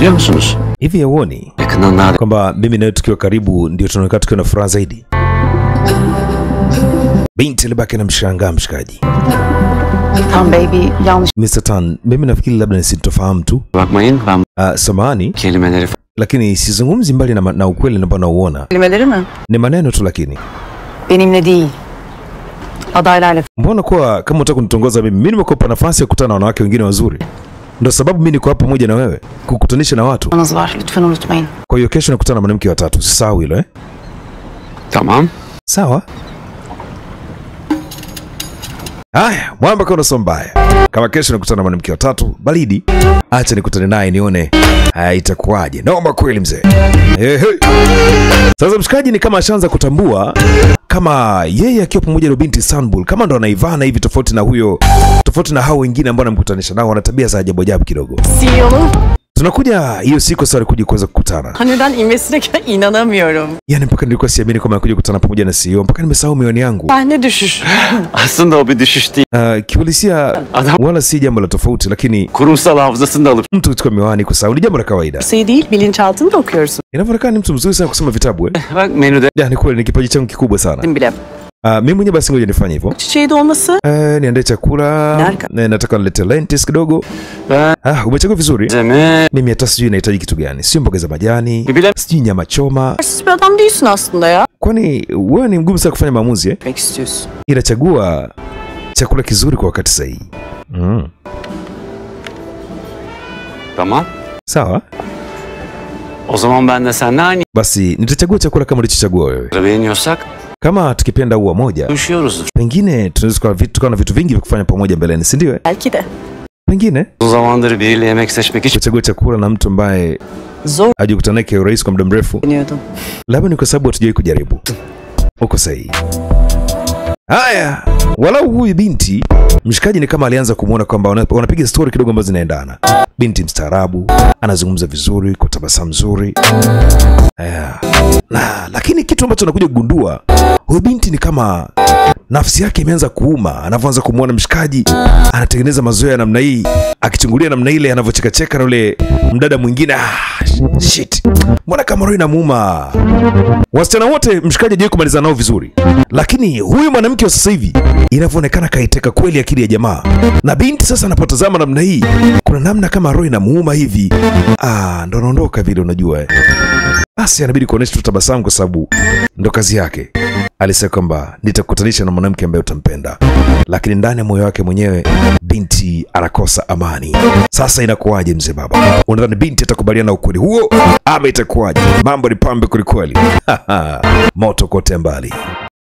biliyor musunuz? Hivi huoni Yakından daha kwamba mimi nawe tukiwa karibu ndio tunaonekana tukiwa na furaha zaidi? Binti alibaki na mshangaa mshikaji. Tan baby, yanlış. Mr. Tan, mimi nafikiri labda nisitofahamu tu. bakmayın ben Samahani, kelimeleri lakini sizungumzi mbali na ukweli ambao nauona. Kelimeleri mi? Ni maneno tu lakini. Benimle değil. Adaylarla. Mbona kwa kama unataka kunitongoza mimi nimekupa nafasi ya kukutana na wanawake wengine wazuri. Ndio sababu mimi niko hapa pamoja na wewe, kukutanisha na watu. Anız var, lütfen unutmayın. Kwa hiyo kesho nakutana na mwanamke wa tatu. Usisahau hilo Tamam. Sawa? Haya, mwamba kwa unasoma mbaya. Kama kesho nakutana na mwanamke wa tatu, baridi, acha nikutane naye nione itakuwaje. Naomba kweli mzee. Sasa mshikaji ni kama ashaanza kutambua kama yeye akiwa pamoja na binti Istanbul kama ndo anaivana hivi, tofauti na huyo, tofauti na hao wengine ambao anamkutanisha nao, wana tabia za ajabu ajabu kidogo. Tunakuja hiyo siku sasa kuja kuweza kukutana. Haneden inmesine inanamıyorum. Yani mpaka nilikuwa siamini kama anakuja kukutana pamoja na CEO, mpaka nimesahau mioni yangu. Sahne düşüş. Aslında o bir düşüş değil. Kiuhalisia wala si jambo la tofauti, lakini Kurumsal hafızasını da alıp mtu kutoka miwani kusahau ni jambo la kawaida. Şey değil, bilinçaltını da okuyorsun. Inaonekana ni mtu mzuri sana kusoma vitabu bak menüde. Yani kweli ni kipaji changu kikubwa sana. Bile. Mimi mwenyewe basi ngoja nifanye hivyo. Çiçeği dolması. Niandae chakula. Nataka nilete lentils kidogo. Umechagua vizuri. Mimi hata sijui nahitaji kitu gani. Sio mboga za majani, sijui nyama choma. Siz bir adam değilsin aslında ya. Kwani wewe ni mgumu sana kufanya maamuzi Pek istiyorsun. Ila chagua chakula kizuri kwa wakati sahihi. Tamam. Sawa. O zaman ben de seninle aynı. Basi nitachagua chakula kama ulichochagua wewe. Beğeniyorsak kama tukipenda ua moja, pengine tunaweza kuwa na vitu vingi vya kufanya pamoja mbeleni, si ndio? Belki de. Pengine uzun zamandır biriyle yemek seçmek için kuchagua chakula na mtu ambaye hajikutana naye kirahisi kwa muda mrefu. Labda ni kwa sababu hatujai kujaribu. Uko sahihi. Haya, walau huyu binti mshikaji ni kama alianza kumuona kwamba wanapiga story kidogo ambazo zinaendana. Binti mstaarabu, anazungumza vizuri, kwa tabasamu nzuri. Lakini kitu ambacho nakuja kugundua, huyu binti ni kama nafsi yake imeanza kuuma anapoanza kumuona mshikaji anatengeneza mazoea namna hii, akichungulia namna ile anavyocheka na ule mdada mwingine. Shit. Mbona kama roho inamuuma? Wasichana wote mshikaji hajawahi kumaliza nao vizuri, lakini huyu mwanamke wa sasa hivi inavyoonekana kaiteka kweli akili ya jamaa. Na binti sasa anapotazama namna hii, kuna namna kama roho inamuuma hivi. Ndo anaondoka vile, unajua. Basi anabidi kuonesha tutabasamu kwa sababu ndo kazi yake. Alisema kwamba nitakutanisha na mwanamke ambaye utampenda, lakini ndani ya moyo wake mwenyewe binti anakosa amani. Sasa inakuwaje mzee baba? Unadhani binti atakubaliana na ukweli huo ama itakuwaje? Mambo ni pambe kweli kweli. Moto kote mbali.